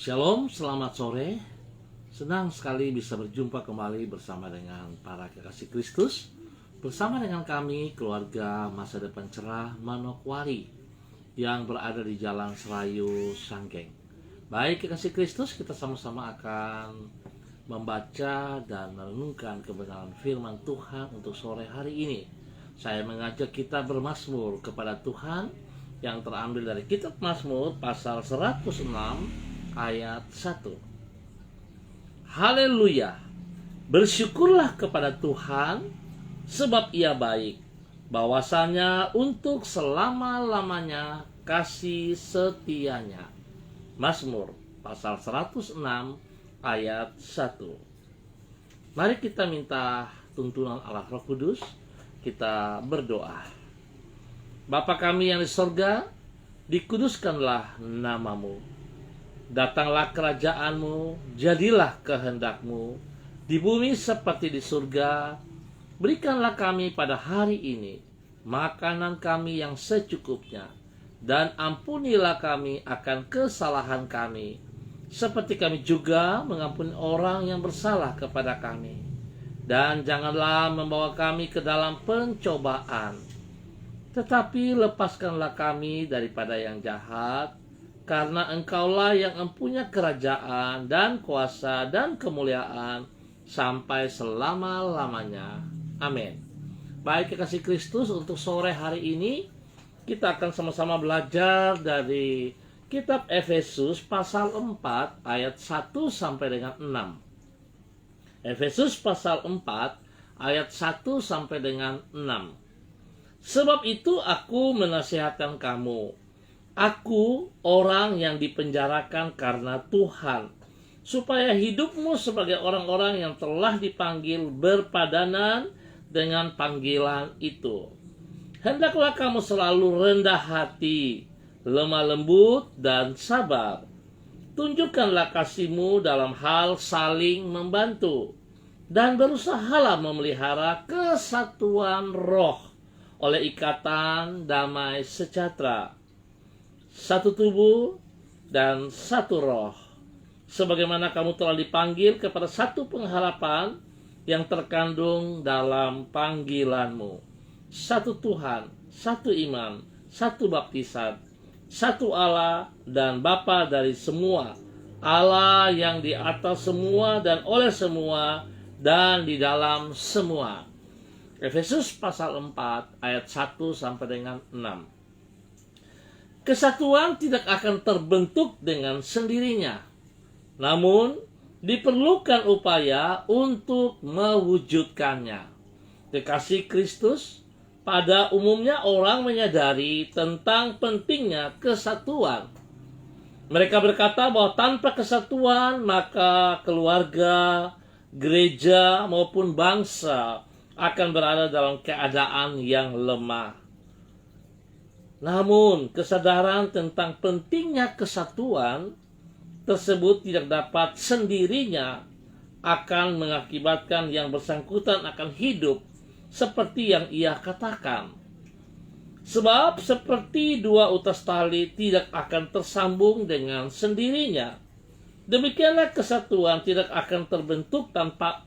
Shalom, selamat sore. Senang sekali bisa berjumpa kembali bersama dengan para kekasih Kristus. Bersama dengan kami, keluarga Masa Depan Cerah Manokwari yang berada di Jalan Serayu, Sanggeng. Baik kekasih Kristus, kita sama-sama akan membaca dan merenungkan kebenaran firman Tuhan untuk sore hari ini. Saya mengajak kita bermazmur kepada Tuhan yang terambil dari kitab Mazmur pasal 106 ayat 1. Haleluya, bersyukurlah kepada Tuhan sebab Ia baik, bahwasanya untuk selama-lamanya kasih setianya. Mazmur pasal 106 ayat 1. Mari kita minta tuntunan Allah Roh Kudus. Kita berdoa. Bapa kami yang di sorga, dikuduskanlah namamu. Datanglah kerajaan-Mu, jadilah kehendak-Mu di bumi seperti di surga. Berikanlah kami pada hari ini makanan kami yang secukupnya, dan ampunilah kami akan kesalahan kami, seperti kami juga mengampuni orang yang bersalah kepada kami. Dan janganlah membawa kami ke dalam pencobaan, tetapi lepaskanlah kami daripada yang jahat, karena Engkaulah yang mempunyai kerajaan dan kuasa dan kemuliaan sampai selama-lamanya. Amin. Baik kekasih Kristus, untuk sore hari ini kita akan sama-sama belajar dari kitab Efesus pasal 4 ayat 1 sampai dengan 6. Efesus pasal 4 ayat 1 sampai dengan 6. Sebab itu aku menasihatkan kamu, aku orang yang dipenjarakan karena Tuhan, supaya hidupmu sebagai orang-orang yang telah dipanggil berpadanan dengan panggilan itu. Hendaklah kamu selalu rendah hati, lemah lembut, dan sabar. Tunjukkanlah kasihmu dalam hal saling membantu, dan berusahalah memelihara kesatuan roh oleh ikatan damai sejahtera. Satu tubuh dan satu roh, sebagaimana kamu telah dipanggil kepada satu pengharapan yang terkandung dalam panggilanmu. Satu Tuhan, satu iman, satu baptisan, satu Allah dan Bapa dari semua, Allah yang di atas semua dan oleh semua dan di dalam semua. Efesus pasal 4 ayat 1 sampai dengan 6. Kesatuan tidak akan terbentuk dengan sendirinya, namun diperlukan upaya untuk mewujudkannya. Kekasih Kristus, pada umumnya orang menyadari tentang pentingnya kesatuan. Mereka berkata bahwa tanpa kesatuan maka keluarga, gereja maupun bangsa akan berada dalam keadaan yang lemah. Namun, kesadaran tentang pentingnya kesatuan tersebut tidak dapat sendirinya akan mengakibatkan yang bersangkutan akan hidup seperti yang ia katakan. Sebab seperti dua utas tali tidak akan tersambung dengan sendirinya, demikianlah kesatuan tidak akan terbentuk tanpa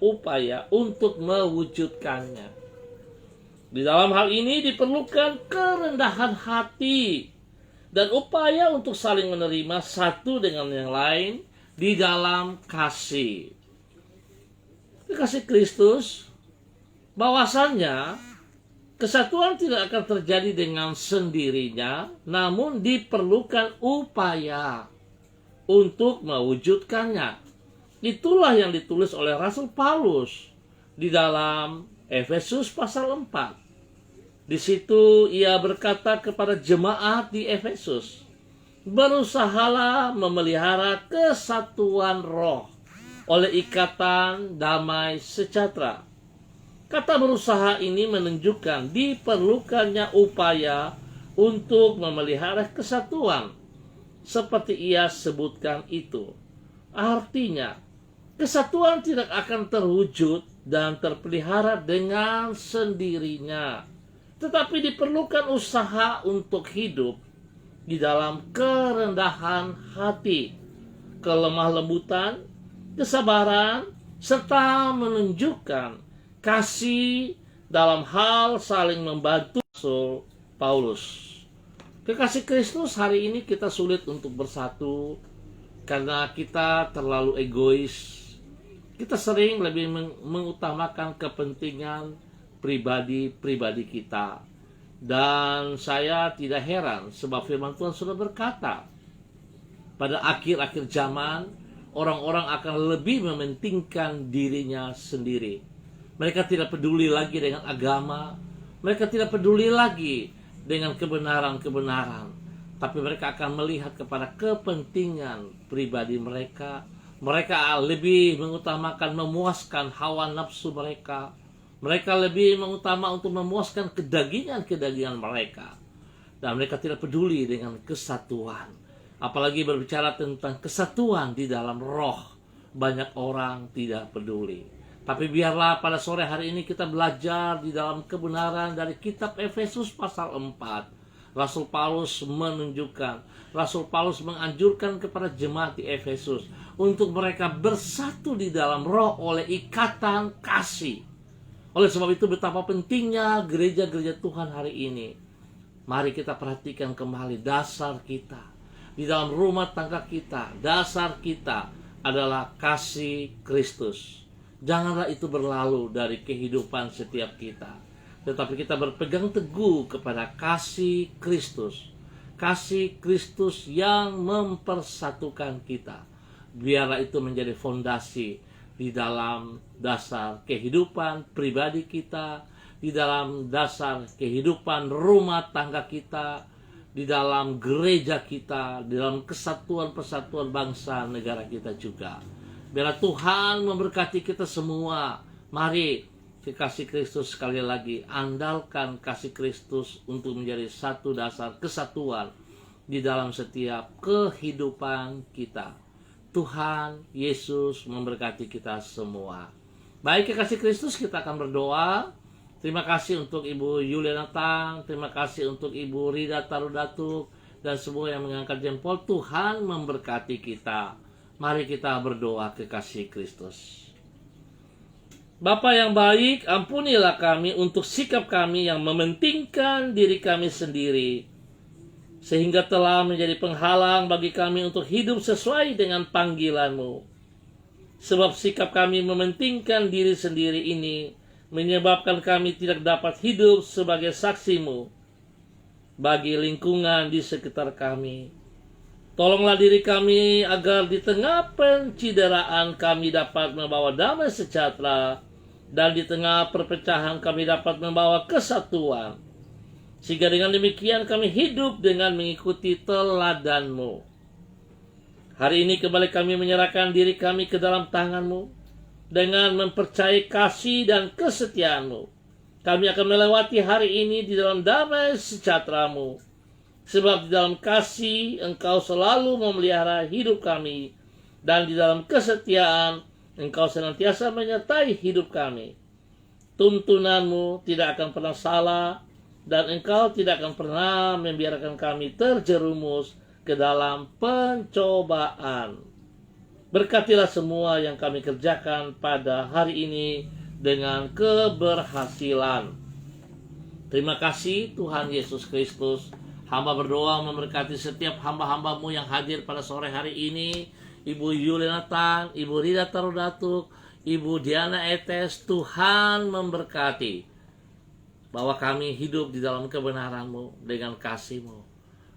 upaya untuk mewujudkannya. Di dalam hal ini diperlukan kerendahan hati dan upaya untuk saling menerima satu dengan yang lain di dalam kasih. Kekasih Kristus, bahwasannya kesatuan tidak akan terjadi dengan sendirinya, namun diperlukan upaya untuk mewujudkannya. Itulah yang ditulis oleh Rasul Paulus di dalam Efesus pasal 4. Di situ ia berkata kepada jemaat di Efesus, berusahalah memelihara kesatuan roh oleh ikatan damai sejahtera. Kata berusaha ini menunjukkan diperlukannya upaya untuk memelihara kesatuan, seperti ia sebutkan itu. Artinya, kesatuan tidak akan terwujud dan terpelihara dengan sendirinya, tetapi diperlukan usaha untuk hidup di dalam kerendahan hati, kelemah lembutan, kesabaran, serta menunjukkan kasih dalam hal saling membantu. Rasul Paulus. Kekasih Kristus, hari ini kita sulit untuk bersatu karena kita terlalu egois. Kita sering lebih mengutamakan kepentingan pribadi kita. Dan saya tidak heran sebab firman Tuhan sudah berkata, pada akhir-akhir zaman orang-orang akan lebih mementingkan dirinya sendiri. Mereka tidak peduli lagi dengan agama, mereka tidak peduli lagi dengan kebenaran-kebenaran, tapi mereka akan melihat kepada kepentingan pribadi mereka. Mereka lebih mengutamakan memuaskan hawa nafsu mereka. Mereka lebih mengutamakan untuk memuaskan kedagingan mereka. Dan mereka tidak peduli dengan kesatuan. Apalagi berbicara tentang kesatuan di dalam roh, banyak orang tidak peduli. Tapi biarlah pada sore hari ini kita belajar di dalam kebenaran dari kitab Efesus pasal 4. Rasul Paulus menganjurkan kepada jemaat di Efesus untuk mereka bersatu di dalam roh oleh ikatan kasih. Oleh sebab itu betapa pentingnya gereja-gereja Tuhan hari ini. Mari kita perhatikan kembali dasar kita. Di dalam rumah tangga kita, dasar kita adalah kasih Kristus. Janganlah itu berlalu dari kehidupan setiap kita. Tetapi kita berpegang teguh kepada kasih Kristus. Kasih Kristus yang mempersatukan kita. Biarlah itu menjadi fondasi di dalam dasar kehidupan pribadi kita, di dalam dasar kehidupan rumah tangga kita, di dalam gereja kita, di dalam kesatuan persatuan bangsa negara kita juga. Biarlah Tuhan memberkati kita semua. Mari kekasih Kristus, sekali lagi andalkan kasih Kristus untuk menjadi satu dasar kesatuan di dalam setiap kehidupan kita. Tuhan Yesus memberkati kita semua. Baik kekasih Kristus, kita akan berdoa. Terima kasih untuk Ibu Yuliana Tang, terima kasih untuk Ibu Rida Tarudatuk, dan semua yang mengangkat jempol. Tuhan memberkati kita. Mari kita berdoa kekasih Kristus. Bapa yang baik, ampunilah kami untuk sikap kami yang mementingkan diri kami sendiri, sehingga telah menjadi penghalang bagi kami untuk hidup sesuai dengan panggilan-Mu. Sebab sikap kami mementingkan diri sendiri ini menyebabkan kami tidak dapat hidup sebagai saksi-Mu bagi lingkungan di sekitar kami. Tolonglah diri kami agar di tengah pencideraan kami dapat membawa damai sejahtera, dan di tengah perpecahan kami dapat membawa kesatuan. Sehingga dengan demikian kami hidup dengan mengikuti teladan-Mu. Hari ini kembali kami menyerahkan diri kami ke dalam tangan-Mu. Dengan mempercayai kasih dan kesetiaan-Mu, kami akan melewati hari ini di dalam damai sejahtera-Mu. Sebab di dalam kasih Engkau selalu memelihara hidup kami, dan di dalam kesetiaan Engkau senantiasa menyertai hidup kami. Tuntunan-Mu tidak akan pernah salah, dan Engkau tidak akan pernah membiarkan kami terjerumus ke dalam pencobaan. Berkatilah semua yang kami kerjakan pada hari ini dengan keberhasilan. Terima kasih Tuhan Yesus Kristus. Hamba berdoa memberkati setiap hamba-hamba-Mu yang hadir pada sore hari ini. Ibu Yuliana Tang, Ibu Rida Tarudatuk, Ibu Diana Etes. Tuhan memberkati bahwa kami hidup di dalam kebenaran-Mu dengan kasih-Mu.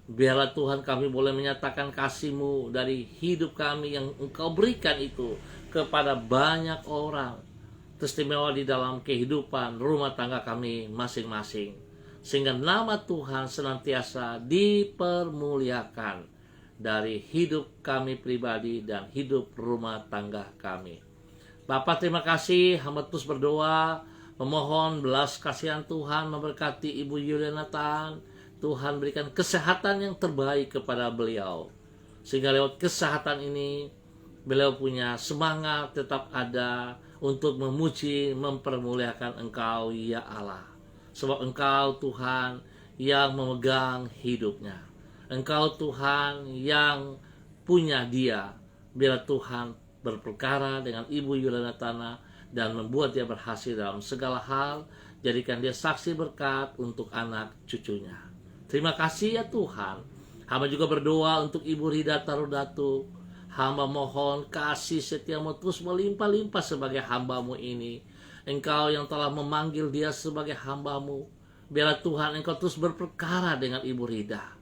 Biarlah Tuhan kami boleh menyatakan kasih-Mu dari hidup kami yang Engkau berikan itu kepada banyak orang. Istimewa di dalam kehidupan rumah tangga kami masing-masing. Sehingga nama Tuhan senantiasa dipermuliakan dari hidup kami pribadi dan hidup rumah tangga kami. Bapa, terima kasih. Hamba terus berdoa, memohon belas kasihan Tuhan memberkati Ibu Yuliana Tang. Tuhan berikan kesehatan yang terbaik kepada beliau. Sehingga lewat kesehatan ini, beliau punya semangat tetap ada untuk memuji, mempermuliakan Engkau, ya Allah. Sebab Engkau Tuhan yang memegang hidupnya. Engkau Tuhan yang punya dia. Biar Tuhan berperkara dengan Ibu Yuliana dan membuat dia berhasil dalam segala hal. Jadikan dia saksi berkat untuk anak cucunya. Terima kasih ya Tuhan. Hamba juga berdoa untuk Ibu Rida Tarudatu. Hamba mohon kasih setiamu terus melimpah-limpah sebagai hambamu ini. Engkau yang telah memanggil dia sebagai hambamu. Biarlah Tuhan engkau terus berperkara dengan Ibu Rida.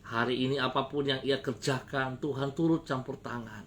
Hari ini apapun yang ia kerjakan, Tuhan turut campur tangan.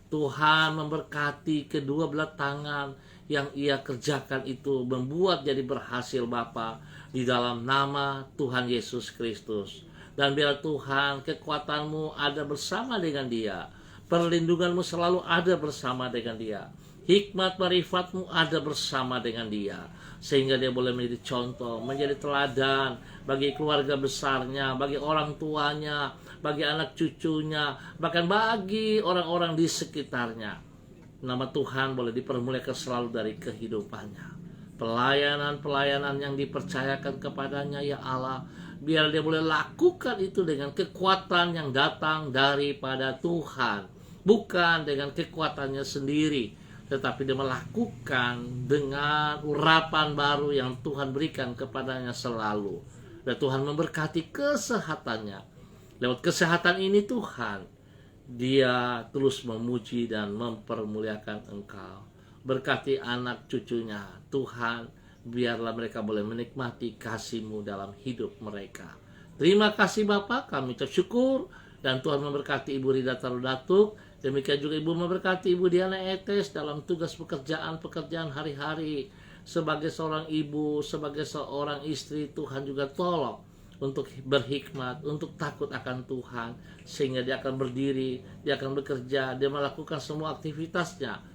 Tuhan memberkati kedua belah tangan yang ia kerjakan itu membuat jadi berhasil Bapa di dalam nama Tuhan Yesus Kristus. Dan biar Tuhan kekuatanmu ada bersama dengan dia. Perlindunganmu selalu ada bersama dengan dia. Hikmat marifatmu ada bersama dengan dia. Sehingga dia boleh menjadi contoh, menjadi teladan bagi keluarga besarnya, bagi orang tuanya, bagi anak cucunya, bahkan bagi orang-orang di sekitarnya. Nama Tuhan boleh dipermuliakan selalu dari kehidupannya. Pelayanan-pelayanan yang dipercayakan kepadanya ya Allah, biar dia boleh lakukan itu dengan kekuatan yang datang daripada Tuhan, bukan dengan kekuatannya sendiri, tetapi dia melakukan dengan urapan baru yang Tuhan berikan kepadanya selalu. Dan Tuhan memberkati kesehatannya. Lewat kesehatan ini Tuhan, dia terus memuji dan mempermuliakan Engkau. Berkati anak cucunya Tuhan, biarlah mereka boleh menikmati kasih-Mu dalam hidup mereka. Terima kasih Bapa, kami ucap syukur. Dan Tuhan memberkati Ibu Rida Tarudatu. Demikian juga Ibu memberkati Ibu Diana Etes dalam tugas pekerjaan hari-hari. Sebagai seorang ibu, sebagai seorang istri, Tuhan juga tolong untuk berhikmat, untuk takut akan Tuhan. Sehingga dia akan berdiri, dia akan bekerja, dia melakukan semua aktivitasnya.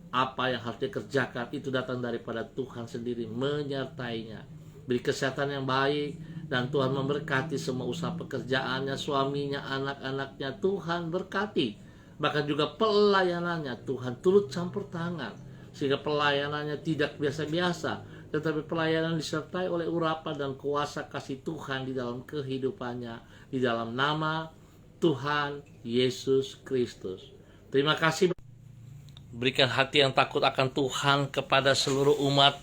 Apa yang harus dikerjakan itu datang daripada Tuhan sendiri menyertainya. Beri kesehatan yang baik, dan Tuhan memberkati semua usaha pekerjaannya, suaminya, anak-anaknya. Tuhan berkati. Bahkan juga pelayanannya, Tuhan turut campur tangan. Sehingga pelayanannya tidak biasa-biasa, tetapi pelayanan disertai oleh urapan dan kuasa kasih Tuhan di dalam kehidupannya. Di dalam nama Tuhan Yesus Kristus. Terima kasih. Berikan hati yang takut akan Tuhan kepada seluruh umat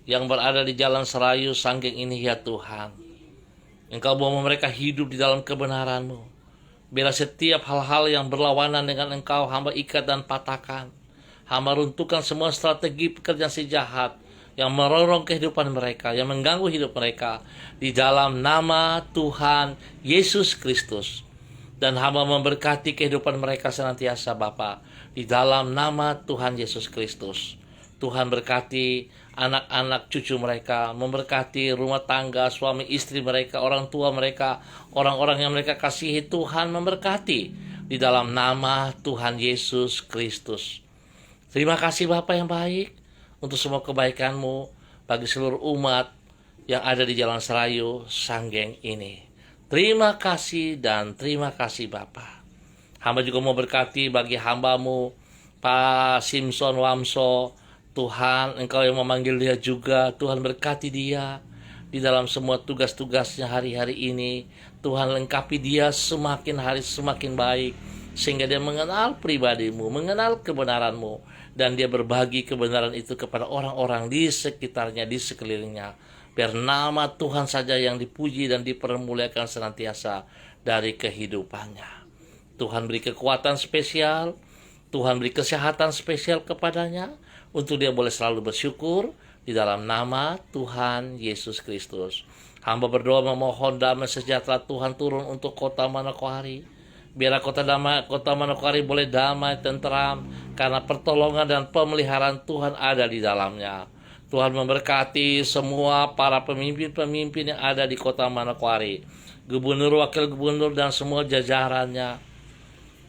yang berada di jalan Serayu Sanggeng ini ya Tuhan. Engkau bawa mereka hidup di dalam kebenaran-Mu. Bila setiap hal-hal yang berlawanan dengan Engkau, hamba ikat dan patahkan. Hamba runtuhkan semua strategi pekerjaan si jahat yang merongrong kehidupan mereka, yang mengganggu hidup mereka. Di dalam nama Tuhan Yesus Kristus. Dan hamba memberkati kehidupan mereka senantiasa Bapa. Di dalam nama Tuhan Yesus Kristus. Tuhan berkati anak-anak cucu mereka, memberkati rumah tangga, suami istri mereka, orang tua mereka, orang-orang yang mereka kasihi. Tuhan memberkati di dalam nama Tuhan Yesus Kristus. Terima kasih Bapa yang baik untuk semua kebaikan-Mu bagi seluruh umat yang ada di Jalan Serayu Sanggeng ini. Terima kasih dan terima kasih Bapa. Hamba juga mau berkati bagi hamba-Mu Pak Simpson Wamso. Tuhan, Engkau yang memanggil dia juga. Tuhan berkati dia di dalam semua tugas-tugasnya hari-hari ini. Tuhan lengkapi dia semakin hari semakin baik, sehingga dia mengenal pribadi-Mu, mengenal kebenaran-Mu, dan dia berbagi kebenaran itu kepada orang-orang di sekitarnya, di sekelilingnya. Biar nama Tuhan saja yang dipuji dan dipermuliakan senantiasa dari kehidupannya. Tuhan beri kekuatan spesial, Tuhan beri kesehatan spesial kepadanya, untuk dia boleh selalu bersyukur di dalam nama Tuhan Yesus Kristus. Hamba berdoa memohon damai sejahtera Tuhan turun untuk kota Manokwari. Biarlah kota Manokwari boleh damai, tenteram, karena pertolongan dan pemeliharaan Tuhan ada di dalamnya. Tuhan memberkati semua para pemimpin-pemimpin yang ada di kota Manokwari. Gubernur, wakil gubernur, dan semua jajarannya.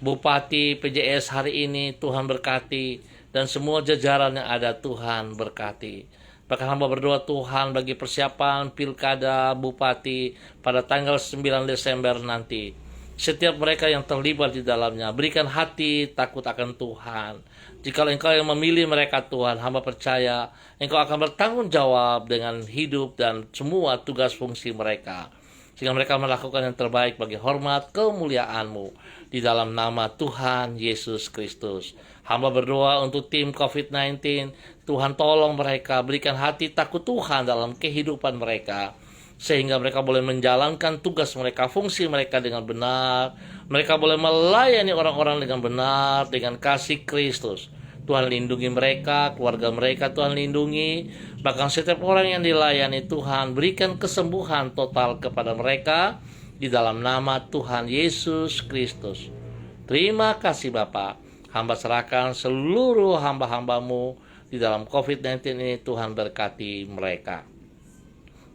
Bupati, PJS hari ini Tuhan berkati. Dan semua jajaran yang ada Tuhan berkati. Bahkan hamba berdoa Tuhan bagi persiapan pilkada bupati pada tanggal 9 Desember nanti. Setiap mereka yang terlibat di dalamnya, berikan hati takut akan Tuhan. Jika Engkau yang memilih mereka Tuhan, hamba percaya Engkau akan bertanggung jawab dengan hidup dan semua tugas fungsi mereka. sehingga mereka melakukan yang terbaik bagi hormat kemuliaan-Mu. Di dalam nama Tuhan Yesus Kristus. Hamba berdoa untuk tim COVID-19. Tuhan tolong mereka, berikan hati takut Tuhan dalam kehidupan mereka, sehingga mereka boleh menjalankan tugas mereka, fungsi mereka dengan benar. Mereka boleh melayani orang-orang dengan benar, dengan kasih Kristus. Tuhan lindungi mereka, keluarga mereka Tuhan lindungi. Bahkan setiap orang yang dilayani Tuhan, berikan kesembuhan total kepada mereka. Di dalam nama Tuhan Yesus Kristus. Terima kasih Bapa. Hamba serahkan seluruh hamba-hamba-Mu di dalam COVID-19 ini. Tuhan berkati mereka.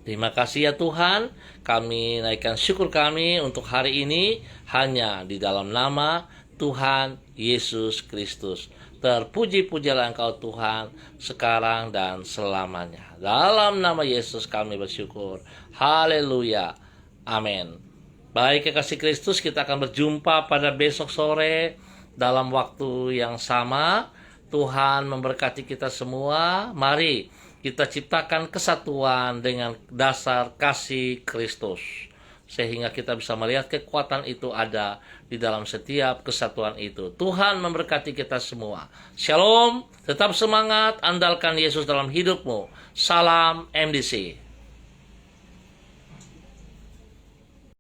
Terima kasih ya Tuhan. Kami naikkan syukur kami untuk hari ini hanya di dalam nama Tuhan Yesus Kristus. Terpuji-pujilah Engkau Tuhan sekarang dan selamanya. Dalam nama Yesus kami bersyukur. Haleluya. Amin. Baik kekasih Kristus, kita akan berjumpa pada besok sore dalam waktu yang sama. Tuhan memberkati kita semua. Mari kita ciptakan kesatuan dengan dasar kasih Kristus, sehingga kita bisa melihat kekuatan itu ada di dalam setiap kesatuan itu. Tuhan memberkati kita semua. Shalom, tetap semangat, andalkan Yesus dalam hidupmu. Salam MDC.